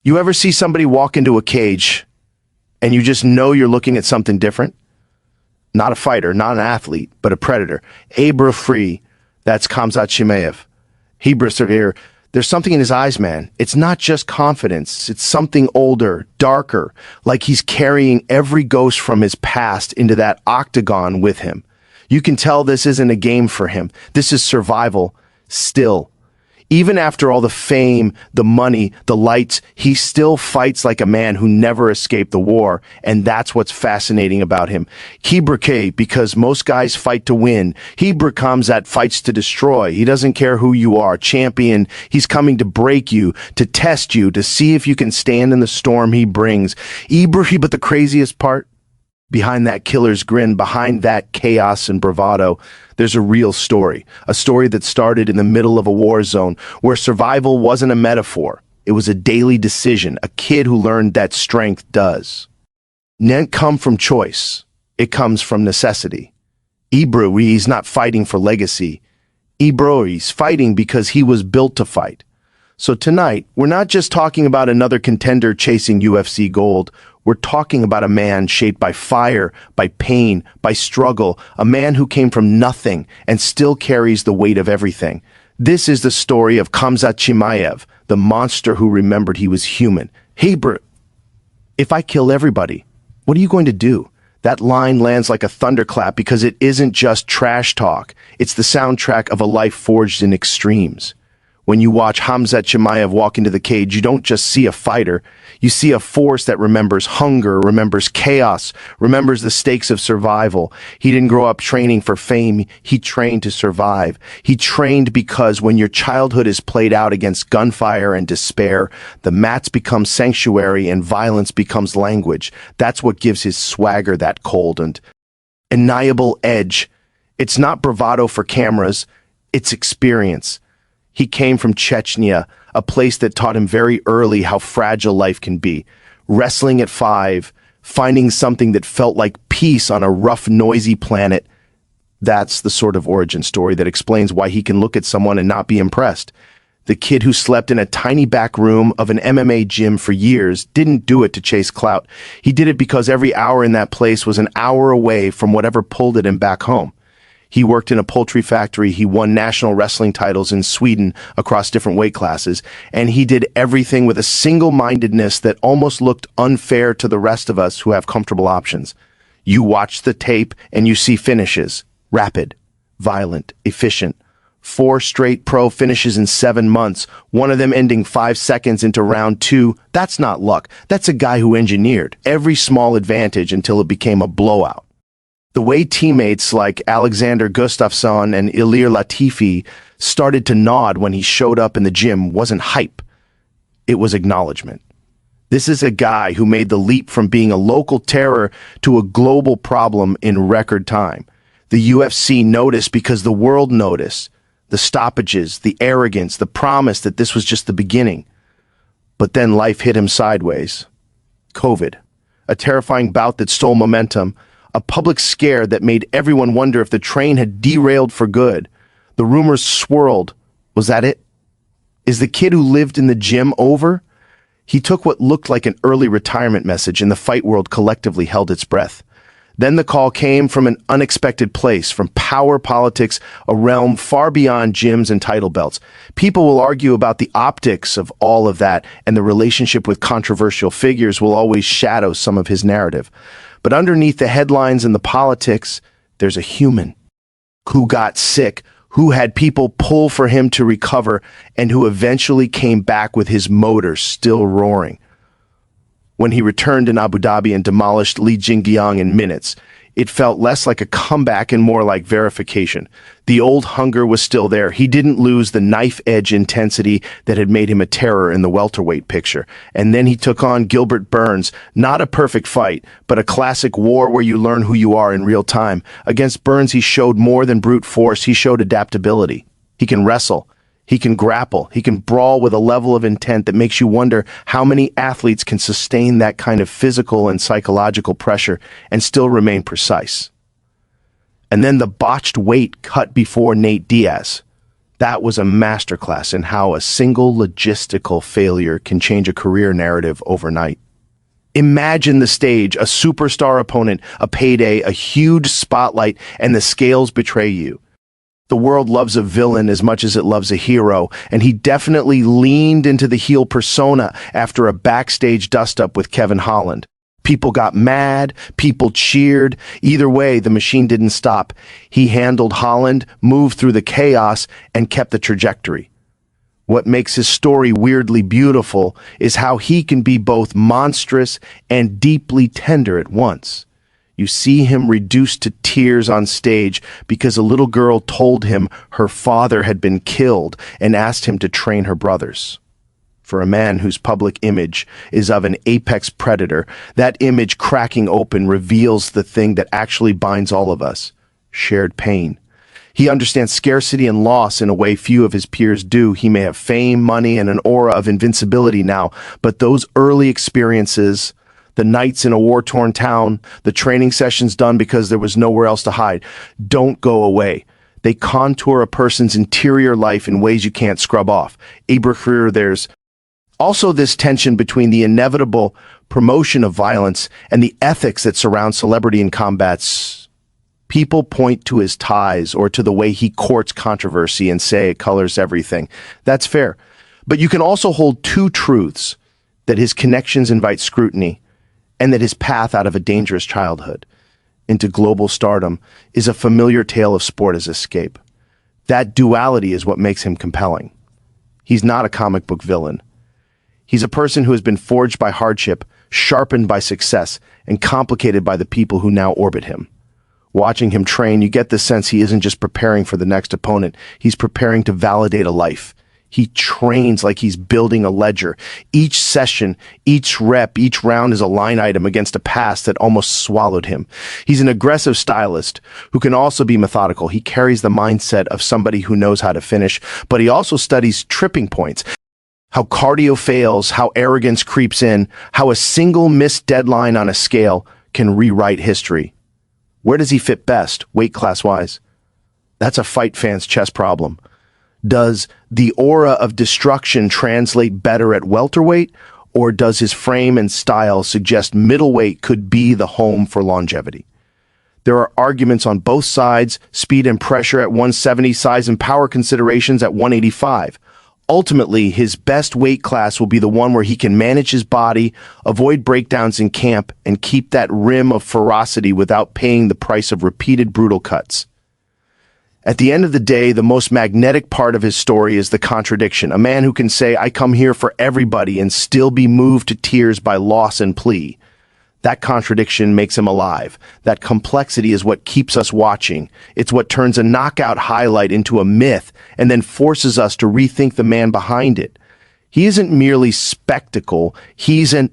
You ever see somebody walk into a cage and you just know you're looking at something different? Not a fighter, not an athlete, but a predator. Abra free, that's Khamzat Chimaev. Hebrew severe. There's something in his eyes, man. It's not just confidence. It's something older, darker, like he's carrying every ghost from his past into that octagon with him. You can tell this isn't a game for him. This is survival, still. Even after all the fame, the money, the lights, he still fights like a man who never escaped the war, and that's what's fascinating about him. Hebrew because most guys fight to win. Hebrew Khamzat fights to destroy. He doesn't care who you are, champion. He's coming to break you, to test you, to see if you can stand in the storm he brings. But the craziest part? Behind that killer's grin, behind that chaos and bravado, there's a real story. A story that started in the middle of a war zone, where survival wasn't a metaphor. It was a daily decision, a kid who learned that strength does. Didn't come from choice. It comes from necessity. He's not fighting for legacy. He's fighting because he was built to fight. So tonight, we're not just talking about another contender chasing UFC gold. We're talking about a man shaped by fire, by pain, by struggle, a man who came from nothing and still carries the weight of everything. This is the story of Khamzat Chimaev, the monster who remembered he was human. Hey, bro, if I kill everybody, what are you going to do? That line lands like a thunderclap because it isn't just trash talk. It's the soundtrack of a life forged in extremes. When you watch Khamzat Chimaev walk into the cage, you don't just see a fighter. You see a force that remembers hunger, remembers chaos, remembers the stakes of survival. He didn't grow up training for fame. He trained to survive. He trained because when your childhood is played out against gunfire and despair, the mats become sanctuary and violence becomes language. That's what gives his swagger that cold and undeniable edge. It's not bravado for cameras. It's experience. He came from Chechnya, a place that taught him very early how fragile life can be. Wrestling at 5, finding something that felt like peace on a rough, noisy planet. That's the sort of origin story that explains why he can look at someone and not be impressed. The kid who slept in a tiny back room of an MMA gym for years didn't do it to chase clout. He did it because every hour in that place was an hour away from whatever pulled at him back home. He worked in a poultry factory, he won national wrestling titles in Sweden across different weight classes, and he did everything with a single-mindedness that almost looked unfair to the rest of us who have comfortable options. You watch the tape and you see finishes. Rapid, violent, efficient. 4 straight pro finishes in 7 months, one of them ending 5 seconds into round 2. That's not luck. That's a guy who engineered every small advantage until it became a blowout. The way teammates like Alexander Gustafsson and Ilir Latifi started to nod when he showed up in the gym wasn't hype. It was acknowledgement. This is a guy who made the leap from being a local terror to a global problem in record time. The UFC noticed because the world noticed. The stoppages, the arrogance, the promise that this was just the beginning. But then life hit him sideways. COVID. A terrifying bout that stole momentum. A public scare that made everyone wonder if the train had derailed for good. The rumors swirled. Was that it? Is the kid who lived in the gym over? He took what looked like an early retirement message, and the fight world collectively held its breath. Then the call came from an unexpected place, from power politics, a realm far beyond gyms and title belts. People will argue about the optics of all of that, and the relationship with controversial figures will always shadow some of his narrative. But underneath the headlines and the politics, there's a human who got sick, who had people pull for him to recover, and who eventually came back with his motor still roaring. When he returned in Abu Dhabi and demolished Li Jingyang in minutes, it felt less like a comeback and more like verification. The old hunger was still there. He didn't lose the knife-edge intensity that had made him a terror in the welterweight picture. And then he took on Gilbert Burns, not a perfect fight, but a classic war where you learn who you are in real time. Against Burns, he showed more than brute force. He showed adaptability. He can wrestle. He can grapple. He can brawl with a level of intent that makes you wonder how many athletes can sustain that kind of physical and psychological pressure and still remain precise. And then the botched weight cut before Nate Diaz. That was a masterclass in how a single logistical failure can change a career narrative overnight. Imagine the stage, a superstar opponent, a payday, a huge spotlight, and the scales betray you. The world loves a villain as much as it loves a hero, and he definitely leaned into the heel persona after a backstage dust-up with Kevin Holland. People got mad, people cheered. Either way, the machine didn't stop. He handled Holland, moved through the chaos, and kept the trajectory. What makes his story weirdly beautiful is how he can be both monstrous and deeply tender at once. You see him reduced to tears on stage because a little girl told him her father had been killed and asked him to train her brothers. For a man whose public image is of an apex predator, that image cracking open reveals the thing that actually binds all of us: shared pain. He understands scarcity and loss in a way few of his peers do. He may have fame, money, and an aura of invincibility now, but those early experiences, the nights in a war-torn town, the training sessions done because there was nowhere else to hide, don't go away. They contour a person's interior life in ways you can't scrub off. There's also this tension between the inevitable promotion of violence and the ethics that surround celebrity in combats. People point to his ties or to the way he courts controversy and say it colors everything. That's fair. But you can also hold two truths: that his connections invite scrutiny, and that his path out of a dangerous childhood into global stardom is a familiar tale of sport as escape. That duality is what makes him compelling. He's not a comic book villain. He's a person who has been forged by hardship, sharpened by success, and complicated by the people who now orbit him. Watching him train, you get the sense he isn't just preparing for the next opponent, he's preparing to validate a life. He trains like he's building a ledger. Each session, each rep, each round is a line item against a past that almost swallowed him. He's an aggressive stylist who can also be methodical. He carries the mindset of somebody who knows how to finish, but he also studies tripping points. How cardio fails, how arrogance creeps in, how a single missed deadline on a scale can rewrite history. Where does he fit best, weight class-wise? That's a fight fan's chess problem. Does the aura of destruction translate better at welterweight, or does his frame and style suggest middleweight could be the home for longevity? There are arguments on both sides: speed and pressure at 170, size and power considerations at 185. Ultimately, his best weight class will be the one where he can manage his body, avoid breakdowns in camp, and keep that rim of ferocity without paying the price of repeated brutal cuts. At the end of the day, the most magnetic part of his story is the contradiction. A man who can say, "I come here for everybody," and still be moved to tears by loss and plea. That contradiction makes him alive. That complexity is what keeps us watching. It's what turns a knockout highlight into a myth and then forces us to rethink the man behind it. He isn't merely spectacle. He's an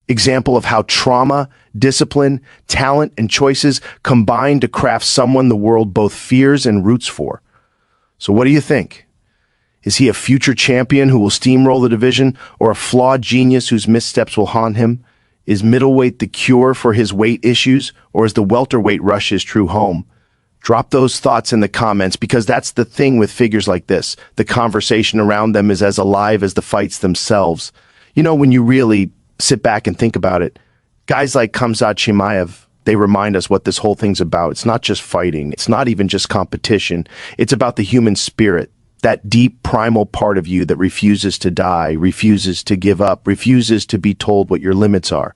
example of how trauma, discipline, talent, and choices combine to craft someone the world both fears and roots for. So what do you think? Is he a future champion who will steamroll the division, or a flawed genius whose missteps will haunt him? Is middleweight the cure for his weight issues, or is the welterweight rush his true home? Drop those thoughts in the comments, because that's the thing with figures like this. The conversation around them is as alive as the fights themselves. You know, when you really sit back and think about it, guys like Khamzat Chimaev, they remind us what this whole thing's about. It's not just fighting. It's not even just competition. It's about the human spirit. That deep primal part of you that refuses to die, refuses to give up, refuses to be told what your limits are.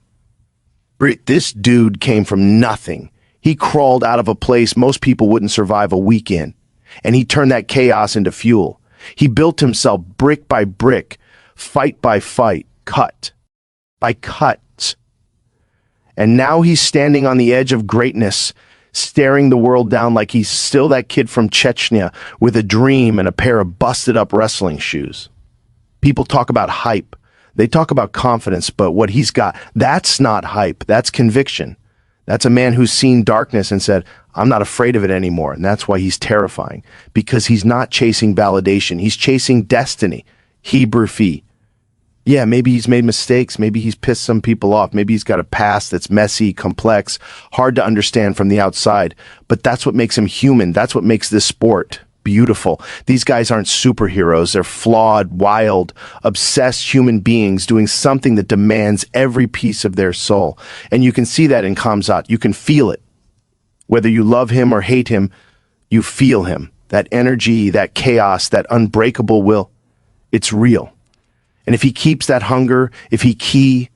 This dude came from nothing. He crawled out of a place most people wouldn't survive a week in, and he turned that chaos into fuel. He built himself brick by brick, fight by fight, cut by cut. And now he's standing on the edge of greatness, staring the world down like he's still that kid from Chechnya with a dream and a pair of busted-up wrestling shoes. People talk about hype. They talk about confidence, but what he's got, that's not hype. That's conviction. That's a man who's seen darkness and said, "I'm not afraid of it anymore." And that's why he's terrifying, because he's not chasing validation. He's chasing destiny. Hebrew fee. Yeah, maybe he's made mistakes. Maybe he's pissed some people off. Maybe he's got a past that's messy, complex, hard to understand from the outside. But that's what makes him human. That's what makes this sport. beautiful. These guys aren't superheroes. They're flawed, wild, obsessed human beings doing something that demands every piece of their soul. And you can see that in Khamzat. You can feel it. Whether you love him or hate him, you feel him. That energy, that chaos, that unbreakable will, it's real. And if he keeps that hunger, if he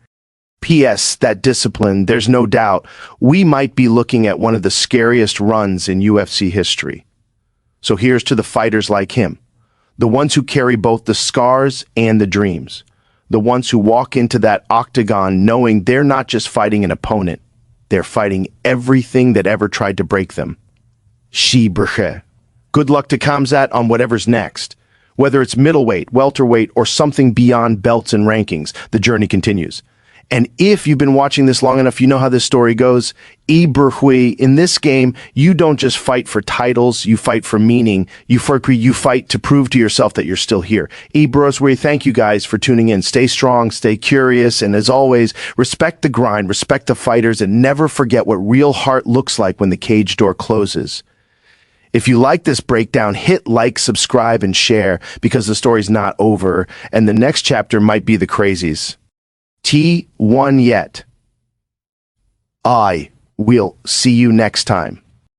P.S. that discipline, there's no doubt, we might be looking at one of the scariest runs in UFC history. So here's to the fighters like him, the ones who carry both the scars and the dreams, the ones who walk into that octagon knowing they're not just fighting an opponent, they're fighting everything that ever tried to break them. Good luck to Khamzat on whatever's next. Whether it's middleweight, welterweight, or something beyond belts and rankings, the journey continues. And if you've been watching this long enough, you know how this story goes. In this game, you don't just fight for titles, you fight for meaning. You fight to prove to yourself that you're still here. Thank you guys for tuning in. Stay strong, stay curious, and as always, respect the grind, respect the fighters, and never forget what real heart looks like when the cage door closes. If you like this breakdown, hit like, subscribe, and share, because the story's not over, and the next chapter might be the crazies. T1 yet. I will see you next time.